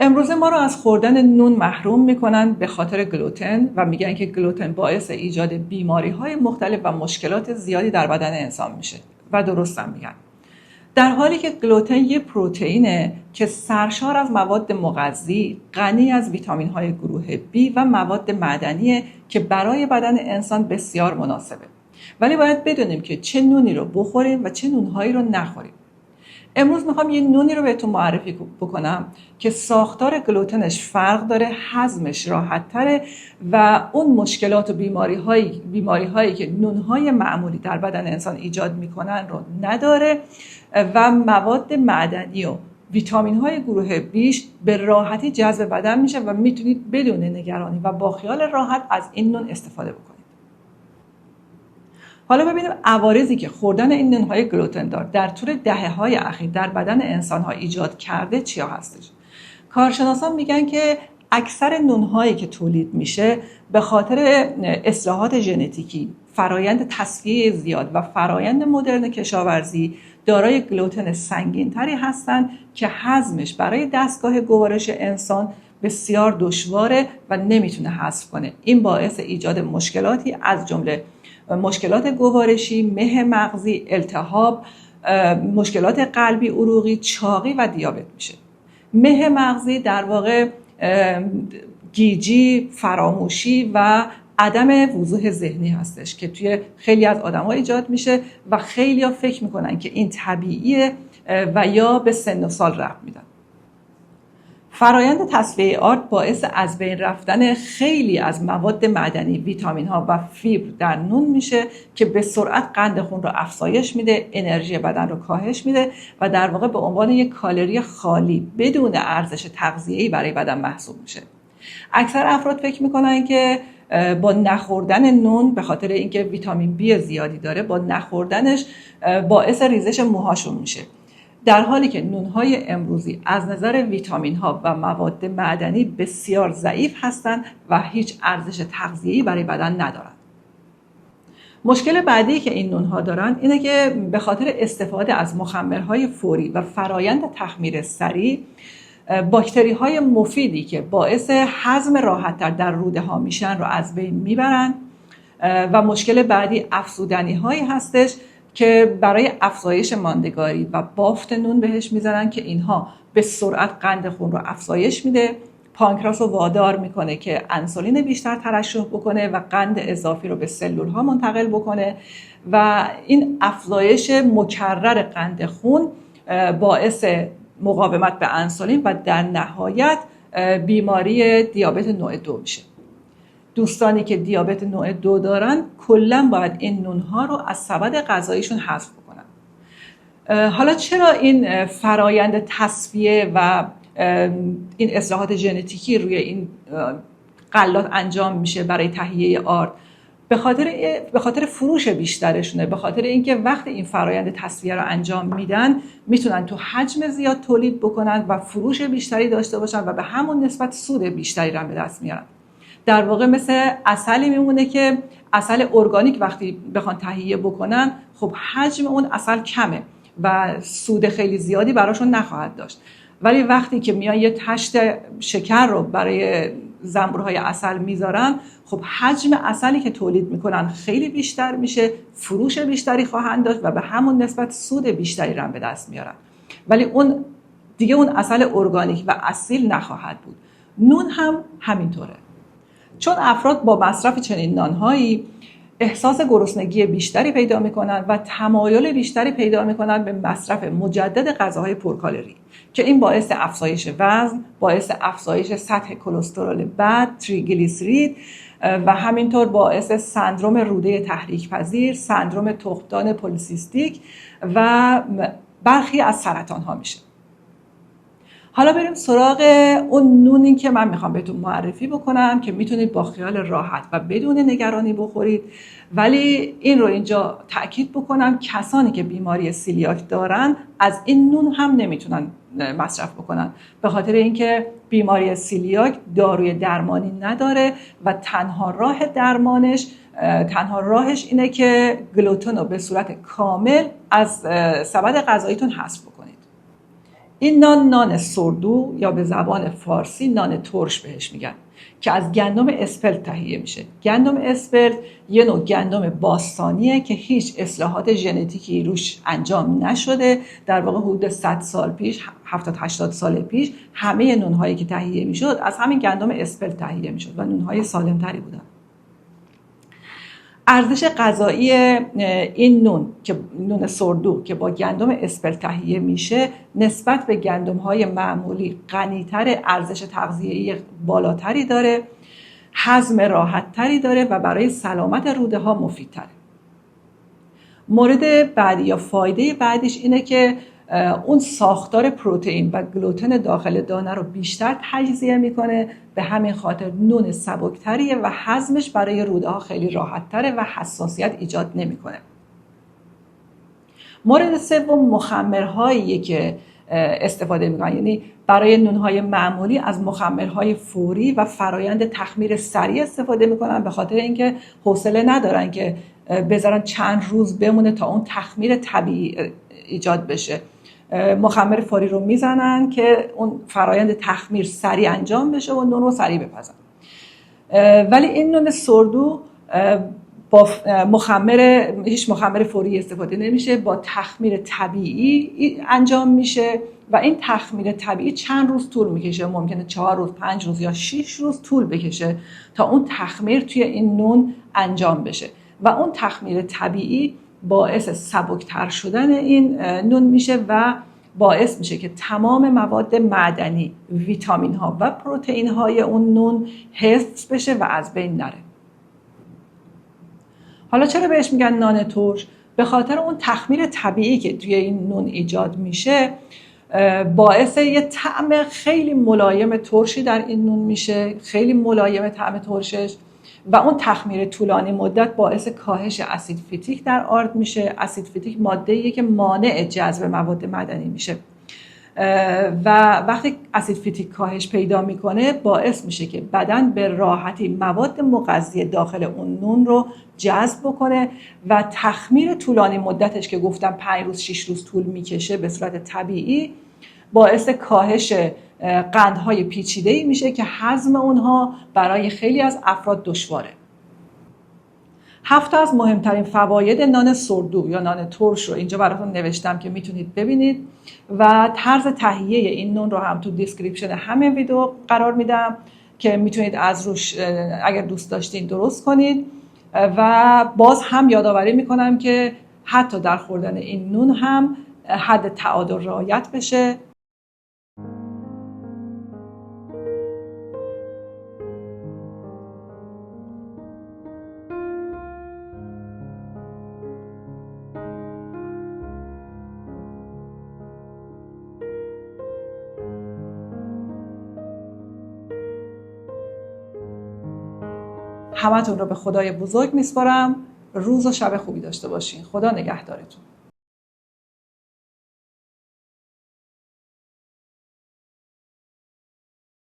امروزه ما رو از خوردن نون محروم میکنن به خاطر گلوتن و میگن که گلوتن باعث ایجاد بیماری‌های مختلف و مشکلات زیادی در بدن انسان میشه و درست هم میگن. در حالی که گلوتن یه پروتئینه که سرشار از مواد مغذی، غنی از ویتامین‌های گروه B و مواد معدنیه که برای بدن انسان بسیار مناسبه. ولی باید بدونیم که چه نونی رو بخوریم و چه نونهایی رو نخوریم. امروز میخوام یه نونی رو بهتون معرفی بکنم که ساختار گلوتنش فرق داره، هضمش راحت تره و اون مشکلات و بیماری هایی که نونهای معمولی در بدن انسان ایجاد میکنن رو نداره و مواد معدنی و ویتامین های گروه بیش به راحتی جذب بدن میشه و میتونید بدون نگرانی و با خیال راحت از این نون استفاده بکنید. حالا ببینیم عوارضی که خوردن این نونهای گلوتن دار در طول دهه‌های اخیر در بدن انسان‌ها ایجاد کرده چیا هستش. کارشناسان میگن که اکثر نونهایی که تولید میشه به خاطر اصلاحات ژنتیکی، فرایند تصفیه زیاد و فرایند مدرن کشاورزی دارای گلوتن سنگین‌تری هستند که هضمش برای دستگاه گوارش انسان بسیار دشواره و نمیتونه هضم کنه. این باعث ایجاد مشکلاتی از جمله مشکلات گوارشی، مه مغزی، التهاب، مشکلات قلبی عروقی، چاقی و دیابت میشه. مه مغزی در واقع گیجی، فراموشی و عدم وضوح ذهنی هستش که توی خیلی از آدم‌ها ایجاد میشه و خیلی‌ها فکر میکنن که این طبیعیه و یا به سن و سال ربط میدن. فرایند تصفیه آرد باعث از بین رفتن خیلی از مواد معدنی، ویتامین ها و فیبر در نون میشه که به سرعت قند خون رو افزایش میده، انرژی بدن رو کاهش میده و در واقع به عنوان یک کالری خالی بدون ارزش تغذیه‌ای برای بدن محسوب میشه. اکثر افراد فکر میکنن که با نخوردن نون به خاطر اینکه ویتامین B زیادی داره، با نخوردنش باعث ریزش موهاشون میشه. در حالی که نونهای امروزی از نظر ویتامین ها و مواد معدنی بسیار ضعیف هستند و هیچ ارزش تغذیه‌ای برای بدن ندارند. مشکل بعدی که این نونها دارن اینه که به خاطر استفاده از مخمرهای فوری و فرایند تخمیر سریع، باکتری های مفیدی که باعث هضم راحت‌تر در روده ها میشن رو از بین میبرن و مشکل بعدی افزودنی هایی هستش که برای افزایش ماندگاری و بافت نون بهش میزنن که اینها به سرعت قند خون رو افزایش میده، پانکراس رو وادار میکنه که انسولین بیشتر ترشح بکنه و قند اضافی رو به سلول ها منتقل بکنه و این افزایش مکرر قند خون باعث مقاومت به انسولین و در نهایت بیماری دیابت نوع 2 میشه. دوستانی که دیابت نوع 2 دارن کلاً باید این نونها رو از سبد غذاییشون حذف بکنن. حالا چرا این فرایند تصفیه و این اصلاحات ژنتیکی روی این غلات انجام میشه برای تهیه آرد؟ به خاطر فروش بیشترشونه، به خاطر اینکه وقتی این فرایند تصفیه رو انجام میدن میتونن تو حجم زیاد تولید بکنن و فروش بیشتری داشته باشن و به همون نسبت سود بیشتری رو به دست میارن. در واقع مثل عسلی میمونه که عسل ارگانیک وقتی بخوان تهیه بکنن خب حجم اون عسل کمه و سود خیلی زیادی براشون نخواهد داشت، ولی وقتی که میان یه تشت شکر رو برای زنبورهای عسل میذارن خب حجم عسلی که تولید میکنن خیلی بیشتر میشه، فروش بیشتری خواهند داشت و به همون نسبت سود بیشتری رو به دست میارن، ولی اون دیگه اون عسل ارگانیک و اصیل نخواهد بود. نون هم همینطوره. چون افراد با مصرف چنین نانهایی احساس گرسنگی بیشتری پیدا میکنن و تمایل بیشتری پیدا میکنن به مصرف مجدد غذاهای پرکالری که این باعث افزایش وزن، باعث افزایش سطح کلسترول بد، تریگلیسیرید و همینطور باعث سندرم روده تحریک پذیر، سندرم تخمدان پلیسیستیک و برخی از سرطان ها میشه. حالا بریم سراغ اون نونی که من میخوام بهتون معرفی بکنم که میتونید با خیال راحت و بدون نگرانی بخورید، ولی این رو اینجا تأکید بکنم کسانی که بیماری سیلیاک دارن از این نون هم نمیتونن مصرف بکنن، به خاطر اینکه بیماری سیلیاک داروی درمانی نداره و تنها راهش اینه که گلوتن رو به صورت کامل از سبد غذاییتون حذف بکنید. این نان سردو یا به زبان فارسی نان ترش بهش میگن که از گندم اسپلت تهیه میشه. گندم اسپلت یه نوع گندم باستانیه که هیچ اصلاحات ژنتیکی روش انجام نشده. در واقع حدود 100 سال پیش، 70-80 سال پیش، همه نونهایی که تهیه میشد از همین گندم اسپلت تهیه میشد و نونهای سالمتری بودن. ارزش غذایی این نون که نون سردو که با گندم اسپلت تهیه میشه نسبت به گندم‌های معمولی غنی‌تر، ارزش تغذیه‌ای بالاتری داره، هضم راحت‌تری داره و برای سلامت روده‌ها مفیدتره. مورد بعدی یا فایده بعدیش اینه که اون ساختار پروتئین و گلوتن داخل دانه رو بیشتر تجزیه میکنه، به همین خاطر نون سبکتریه و هضمش برای روده ها خیلی راحت تره و حساسیت ایجاد نمیکنه. مورد سوم مخمرهایی که استفاده میکنن، یعنی برای نونهای معمولی از مخمرهای فوری و فرایند تخمیر سریع استفاده میکنن، به خاطر اینکه حوصله ندارن که بذارن چند روز بمونه تا اون تخمیر طبیعی ایجاد بشه. مخمر فوری رو میزنن که اون فرایند تخمیر سریع انجام بشه و نون رو سریع بپزن. ولی این نون سردو با هیچ مخمر فوری استفاده نمیشه، با تخمیر طبیعی انجام میشه و این تخمیر طبیعی چند روز طول میکشه، ممکنه 4 روز، 5 روز یا 6 روز طول بکشه تا اون تخمیر توی این نون انجام بشه و اون تخمیر طبیعی باعث سبکتر شدن این نون میشه و باعث میشه که تمام مواد معدنی، ویتامین ها و پروتئین های اون نون حفظ بشه و از بین نره. حالا چرا بهش میگن نان ترش؟ به خاطر اون تخمیر طبیعی که توی این نون ایجاد میشه باعث یه طعم خیلی ملایم ترشی در این نون میشه، خیلی ملایم طعم ترشش، و اون تخمیر طولانی مدت باعث کاهش اسید فیتیک در آرد میشه. اسید فیتیک ماده‌ایه که مانع جذب مواد معدنی میشه و وقتی اسید فیتیک کاهش پیدا میکنه باعث میشه که بدن به راحتی مواد مغذی داخل اون نون رو جذب بکنه و تخمیر طولانی مدتش که گفتم 5 روز 6 روز طول میکشه به صورت طبیعی باعث کاهش قندهای پیچیده‌ای میشه که هضم اونها برای خیلی از افراد دشواره. 7 از مهمترین فواید نان سردو یا نان ترش رو اینجا براتون نوشتم که میتونید ببینید و طرز تهیه این نون رو هم تو دیسکریپشن همین ویدیو قرار میدم که میتونید از روش اگر دوست داشتین درست کنید. و باز هم یادآوری میکنم که حتی در خوردن این نون هم حد تعادل رعایت بشه. همتون رو به خدای بزرگ میسپارم. روز و شب خوبی داشته باشین. خدا نگهدارتون.